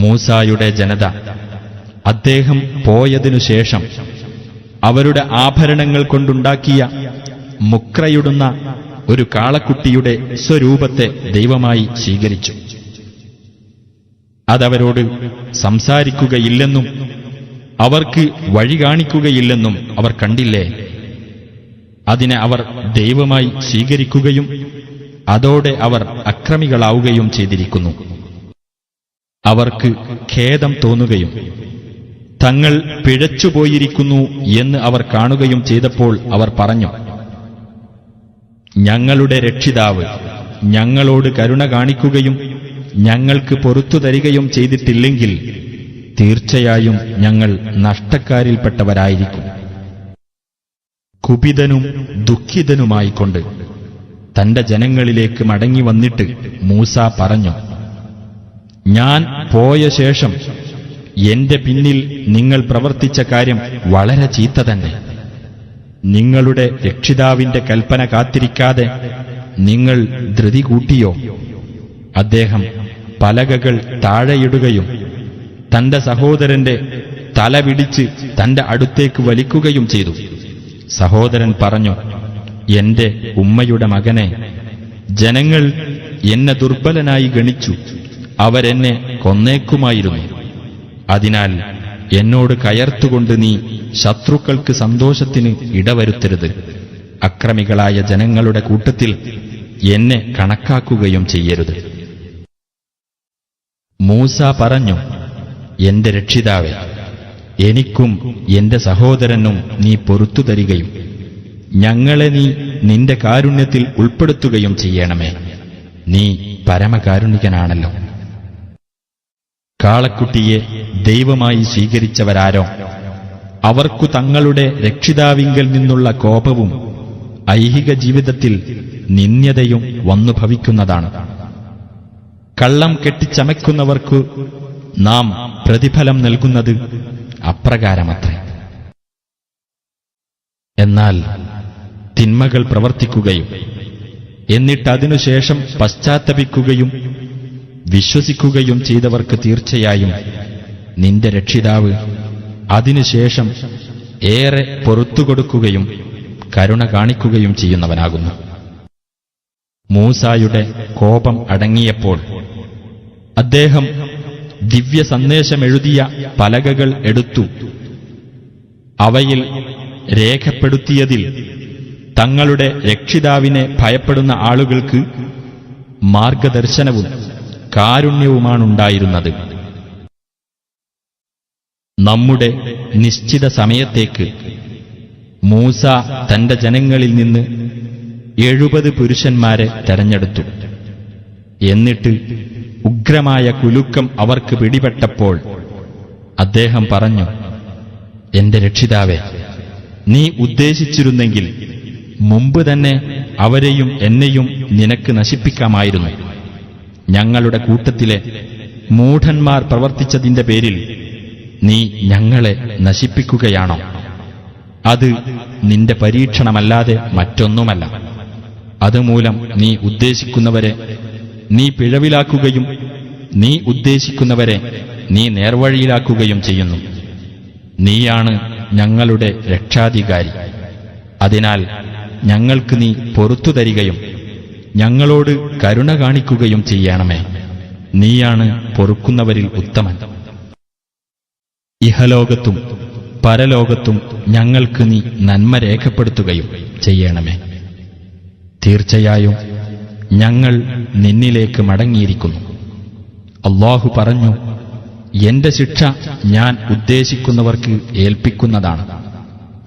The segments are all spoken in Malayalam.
മൂസായുടെ ജനത അദ്ദേഹം പോയതിനുശേഷം അവരുടെ ആഭരണങ്ങൾ കൊണ്ടുണ്ടാക്കിയ മുക്രയിടുന്ന ഒരു കാളക്കുട്ടിയുടെ സ്വരൂപത്തെ ദൈവമായി സ്വീകരിച്ചു. അതവരോട് സംസാരിക്കുകയില്ലെന്നും അവർക്ക് വഴി കാണിക്കുകയില്ലെന്നും അവർ കണ്ടില്ലേ? അതിനെ അവർ ദൈവമായി സ്വീകരിക്കുകയും അതോടെ അവർ അക്രമികളാവുകയും ചെയ്തിരിക്കുന്നു. അവർക്ക് ഖേദം തോന്നുകയും തങ്ങൾ പിഴച്ചുപോയിരിക്കുന്നു എന്ന് അവർ കാണുകയും ചെയ്തപ്പോൾ അവർ പറഞ്ഞു, ഞങ്ങളുടെ രക്ഷിതാവ് ഞങ്ങളോട് കരുണ കാണിക്കുകയും ഞങ്ങൾക്ക് പൊറുത്തു തരികയും ചെയ്തിട്ടില്ലെങ്കിൽ തീർച്ചയായും ഞങ്ങൾ നഷ്ടക്കാരിൽപ്പെട്ടവരായിരിക്കും. കുപിതനും ദുഃഖിതനുമായിക്കൊണ്ട് തന്റെ ജനങ്ങളിലേക്ക് മടങ്ങി വന്നിട്ട് മൂസ പറഞ്ഞു, ഞാൻ പോയ ശേഷം എന്റെ പിന്നിൽ നിങ്ങൾ പ്രവർത്തിച്ച കാര്യം വളരെ ചീത്ത തന്നെ. നിങ്ങളുടെ രക്ഷിതാവിന്റെ കൽപ്പന കാത്തിരിക്കാതെ നിങ്ങൾ ധൃതി കൂട്ടിയോ? അദ്ദേഹം പലകകൾ താഴെയിടുകയും തന്റെ സഹോദരന്റെ തല പിടിച്ച് തന്റെ അടുത്തേക്ക് വലിക്കുകയും ചെയ്തു. സഹോദരൻ പറഞ്ഞു, എന്റെ ഉമ്മയുടെ മകനെ, ജനങ്ങൾ എന്നെ ദുർബലനായി ഗണിച്ചു, അവരെന്നെ കൊന്നേക്കുമായിരുന്നു. അതിനാൽ എന്നോട് കയർത്തുകൊണ്ട് നീ ശത്രുക്കൾക്ക് സന്തോഷത്തിന് ഇടവരുത്തരുത്. അക്രമികളായ ജനങ്ങളുടെ കൂട്ടത്തിൽ എന്നെ കണക്കാക്കുകയും ചെയ്യരുത്. മൂസ പറഞ്ഞു, എന്റെ രക്ഷിതാവേ, എനിക്കും എന്റെ സഹോദരനും നീ പൊറുത്തു തരികയും ഞങ്ങളെ നീ നിന്റെ കാരുണ്യത്തിൽ ഉൾപ്പെടുത്തുകയും ചെയ്യണമേ. നീ പരമകാരുണികനാണല്ലോ. കാളക്കുട്ടിയെ ദൈവമായി സ്വീകരിച്ചവരാരോ അവർക്കു തങ്ങളുടെ രക്ഷിതാവിങ്കൽ നിന്നുള്ള കോപവും ഐഹിക ജീവിതത്തിൽ നിന്ദ്യതയും വന്നു ഭവിക്കുന്നതാണ്. കള്ളം കെട്ടിച്ചമയ്ക്കുന്നവർക്കു നാം പ്രതിഫലം നൽകുന്നത് അപ്രകാരമത്രേ. എന്നാൽ തിന്മകൾ പ്രവർത്തിക്കുകയും എന്നിട്ടതിനുശേഷം പശ്ചാത്തപിക്കുകയും വിശ്വസിക്കുകയും ചെയ്തവർക്ക് തീർച്ചയായും നിന്റെ രക്ഷിതാവ് അതിനുശേഷം ഏറെ പൊറുത്തുകൊടുക്കുകയും കരുണ കാണിക്കുകയും ചെയ്യുന്നവനാകുന്നു. മൂസായുടെ കോപം അടങ്ങിയപ്പോൾ അദ്ദേഹം ദിവ്യ സന്ദേശമെഴുതിയ പലകകൾ എടുത്തു. അവയിൽ രേഖപ്പെടുത്തിയതിൽ തങ്ങളുടെ രക്ഷിതാവിനെ ഭയപ്പെടുന്ന ആളുകൾക്ക് മാർഗദർശനവും കാരുണ്യവുമാണുണ്ടായിരുന്നത്. നമ്മുടെ നിശ്ചിത സമയത്തേക്ക് മൂസ തന്റെ ജനങ്ങളിൽ നിന്ന് 70 പുരുഷന്മാരെ തെരഞ്ഞെടുത്തു. എന്നിട്ട് ഉഗ്രമായ കുലുക്കം അവർക്ക് പിടിപെട്ടപ്പോൾ അദ്ദേഹം പറഞ്ഞു, എന്റെ രക്ഷിതാവേ, നീ ഉദ്ദേശിച്ചിരുന്നെങ്കിൽ മുമ്പ് തന്നെ അവരെയും എന്നെയും നിനക്ക് നശിപ്പിക്കാമായിരുന്നു. ഞങ്ങളുടെ കൂട്ടത്തിലെ മൂഢന്മാർ പ്രവർത്തിച്ചതിന്റെ പേരിൽ നീ ഞങ്ങളെ നശിപ്പിക്കുകയാണോ? അത് നിന്റെ പരീക്ഷണമല്ലാതെ മറ്റൊന്നുമല്ല. അതുമൂലം നീ ഉദ്ദേശിക്കുന്നവരെ നീ പിഴവിലാക്കുകയും നീ ഉദ്ദേശിക്കുന്നവരെ നീ നേർവഴിയിലാക്കുകയും ചെയ്യുന്നു. നീയാണ് ഞങ്ങളുടെ രക്ഷാധികാരി. അതിനാൽ ഞങ്ങൾക്ക് നീ പൊറുത്തു തരികയും ഞങ്ങളോട് കരുണ കാണിക്കുകയും ചെയ്യണമേ. നീയാണ് പൊറുക്കുന്നവരിൽ ഉത്തമൻ. ഇഹലോകത്തും പരലോകത്തും ഞങ്ങൾക്ക് നീ നന്മ രേഖപ്പെടുത്തുകയും ചെയ്യണമേ. തീർച്ചയായും ഞങ്ങൾ നിന്നിലേക്ക് മടങ്ങിയിരിക്കുന്നു. അല്ലാഹു പറഞ്ഞു, എന്റെ ശിക്ഷ ഞാൻ ഉദ്ദേശിക്കുന്നവർക്ക് ഏൽപ്പിക്കുന്നതാണ്.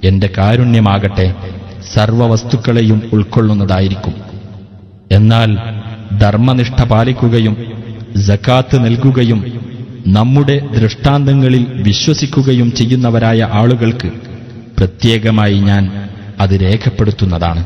എന്റെ കാരുണ്യമാകട്ടെ സർവവസ്തുക്കളെയും ഉൾക്കൊള്ളുന്നതായിരിക്കും. എന്നാൽ ധർമ്മനിഷ്ഠ പാലിക്കുകയും സകാത്ത് നൽകുകയും നമ്മുടെ ദൃഷ്ടാന്തങ്ങളിൽ വിശ്വസിക്കുകയും ചെയ്യുന്നവരായ ആളുകൾക്ക് പ്രത്യേകമായി ഞാൻ അത് രേഖപ്പെടുത്തുന്നതാണ്.